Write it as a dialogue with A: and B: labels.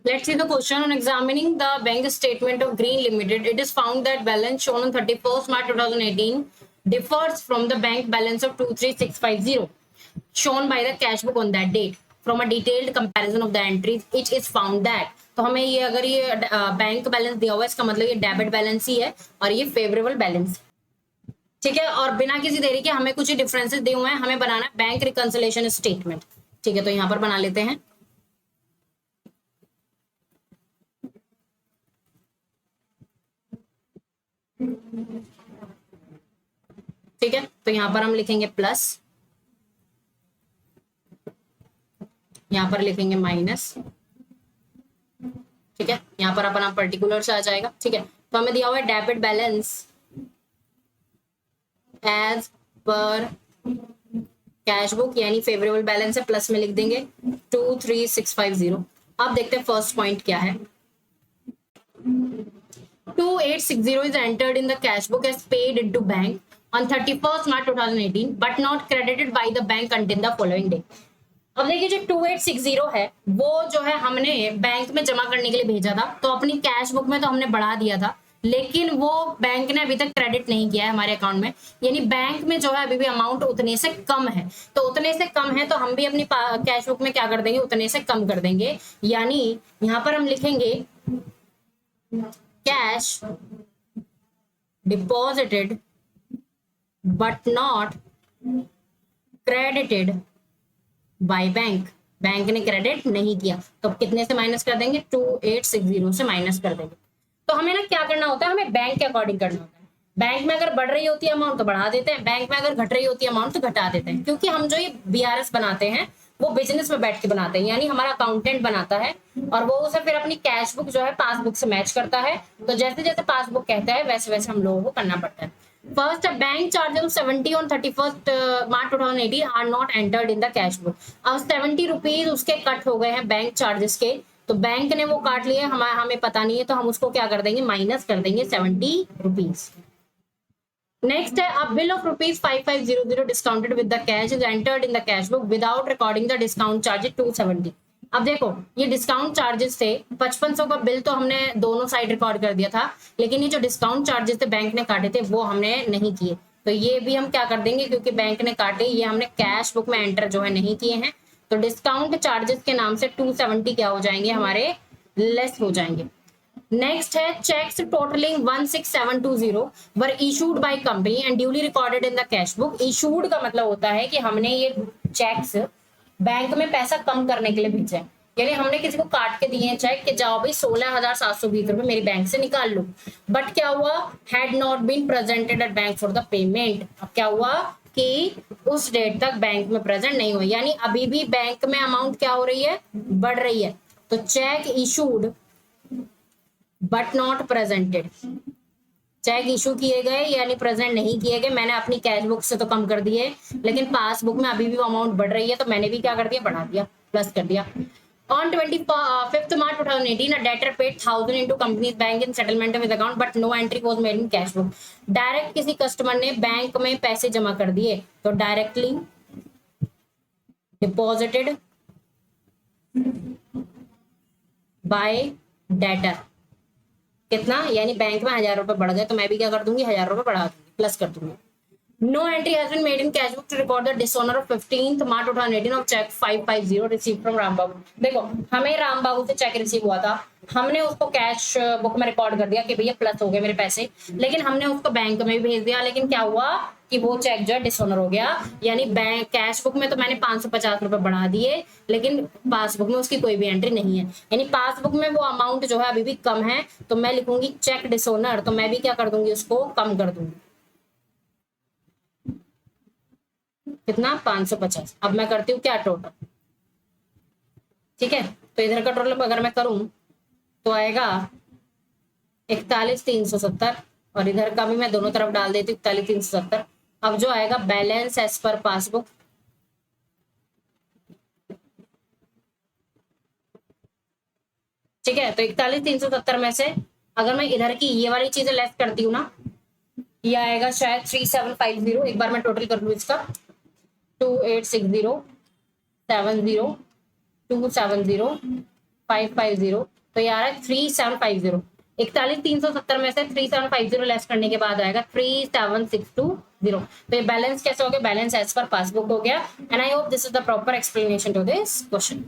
A: Let's see the question. On examining the bank statement of Green Limited, it is found that balance shown on 31st March 2018 differs from the bank balance of 23650 shown by the cash book on that date. From a detailed comparison of the entries, it is found that, तो हमें ये अगर ये bank balance दिया हुआ है, इसका मतलब ये डेबिट बैलेंस ही है और ये फेवरेबल बैलेंस, ठीक है। और बिना किसी देरी के हमें कुछ डिफरेंसेस दिए हुए हैं, हमें बनाना है बैंक रिकंसिलिएशन स्टेटमेंट, ठीक है। तो यहाँ पर बना लेते हैं। ठीक है, तो यहां पर हम लिखेंगे प्लस, यहां पर लिखेंगे माइनस, ठीक है। यहां पर अपना पर्टिकुलर आ जाएगा, ठीक है। तो हमें दिया हुआ है debit balance as per cash book, यानी फेवरेबल बैलेंस है, प्लस में लिख देंगे 23650। अब देखते हैं फर्स्ट पॉइंट क्या है। 2860 is entered in the cash book as paid into bank on 31st March 2018 but not credited by the bank until the following day। अब देखिए जो 2860 है वो जो है हमने बैंक में जमा करने के लिए भेजा था, तो अपनी कैश बुक में तो हमने बढ़ा दिया था, लेकिन वो बैंक ने अभी तक क्रेडिट नहीं किया है हमारे अकाउंट में, यानी बैंक में जो है अभी भी अमाउंट उतने से कम है। तो उतने से कम है तो हम भी अपनी कैश बुक में क्या कर देंगे, उतने से कम कर देंगे, यानी यहां पर हम लिखेंगे cash deposited but not credited by bank, bank ने क्रेडिट नहीं किया, तो कितने से माइनस कर देंगे, 2860 से माइनस कर देंगे। तो हमें ना क्या करना होता है, हमें बैंक के अकॉर्डिंग करना होता है। बैंक में अगर बढ़ रही होती है अमाउंट तो बढ़ा देते हैं, बैंक में अगर घट रही होती है अमाउंट तो घटा देते हैं, क्योंकि हम जो ये बीआरएस बनाते हैं वो बिजनेस में बैठ के बनाते हैं, यानी हमारा अकाउंटेंट बनाता है और वो उसे फिर अपनी कैश बुक जो है पासबुक से मैच करता है। तो जैसे जैसे पासबुक कहता है वैसे वैसे हम लोगों को करना पड़ता है। First, bank charges 70 on 31st March 2018 are not entered in the cash book. अब 70 रुपीज उसके कट हो गए हैं बैंक चार्जेस के, तो बैंक ने वो काट लिए, हमें पता नहीं है, तो हम उसको क्या कर देंगे, माइनस कर देंगे 70 रुपीज। नेक्स्ट है, अ bill of rupees 5500 discounted with the cash is entered in the cash book without recording the discount charges 270। अब देखो ये डिस्काउंट चार्जेस थे 5500 का बिल, तो हमने दोनों साइड रिकॉर्ड कर दिया था, लेकिन ये जो डिस्काउंट चार्जेस थे बैंक ने काटे थे वो हमने नहीं किए, तो ये भी हम क्या कर देंगे, क्योंकि बैंक ने काटे, ये हमने कैश बुक में एंटर जो है नहीं किए हैं, तो डिस्काउंट चार्जेस के नाम से 270 क्या हो जाएंगे, हमारे लेस हो जाएंगे। नेक्स्ट है, cheques totalling 16720 were issued by company and duly recorded in the cash book. Issued का मतलब होता है कि हमने ये चेक्स बैंक में पैसा कम करने के लिए भेजे, यानी हमने किसी को काट के दिए हैं चेक कि जाओ भाई 16,720 रुपए मेरी बैंक से निकाल लो, बट क्या हुआ, had not been presented at bank for the payment. अब क्या हुआ कि उस डेट तक बैंक में प्रेजेंट नहीं हुआ, यानी अभी भी बैंक में अमाउंट क्या हो रही है, बढ़ रही है। तो cheque issued but not presented, cheque issue किए गए यानी प्रेजेंट नहीं किए गए, मैंने अपनी कैश बुक से तो कम कर दिए, लेकिन पासबुक में अभी भी अमाउंट बढ़ रही है, तो मैंने भी क्या कर दिया, बढ़ा दिया, प्लस कर दिया। On 25th March 2018, a debtor paid 1000 into company's bank in settlement with account, but no entry was made in cash book. Direct किसी कस्टमर ने बैंक में पैसे जमा कर दिए, तो डायरेक्टली डिपॉजिटेड बाय डेटर, कितना, यानी बैंक में 1000 रुपए बढ़ गए, तो मैं भी क्या कर दूंगी, 1000 रुपए बढ़ा दूंगी, प्लस कर दूंगी। No entry has been made in cash book to record the dishonor of 15th March 2018 of check 550 received from Ram बाबू। देखो हमें राम बाबू से चेक रिसीव हुआ था, हमने उसको कैश बुक में रिकॉर्ड कर दिया कि भैया प्लस हो गए मेरे पैसे, लेकिन हमने उसको बैंक में भी भेज दिया, लेकिन क्या हुआ कि वो चेक जो है डिसऑनर हो गया, यानी बैंक कैश बुक में तो मैंने 550 रुपए बढ़ा दिए, लेकिन पासबुक में उसकी कोई भी एंट्री नहीं है, यानी पासबुक में वो अमाउंट जो है अभी भी कम है, तो मैं लिखूंगी चेक डिसऑनर, तो मैं भी क्या कर दूंगी, उसको कम कर दूंगी, कितना, 550। अब मैं करती हूँ क्या, टोटल, ठीक है। तो इधर का टोटल अगर मैं करूं तो आएगा 41,370, और इधर का भी मैं दोनों तरफ डाल देती हूँ 41,370। अब जो आएगा बैलेंस एज पर पासबुक, ठीक है। तो 41,370 में से अगर मैं इधर की ये वाली चीजें लेस करती हूँ ना, ये आएगा शायद 3750। एक बार मैं टोटल कर लू इसका, 2860 70 270 550 तो ये आ रहा है 3750। 41,370 में से 3750 लेस करने के बाद आएगा 37,620। तो ये बैलेंस कैसे हो गया? बैलेंस एज पर पासबुक हो गया। And I hope this is the proper explanation to this question.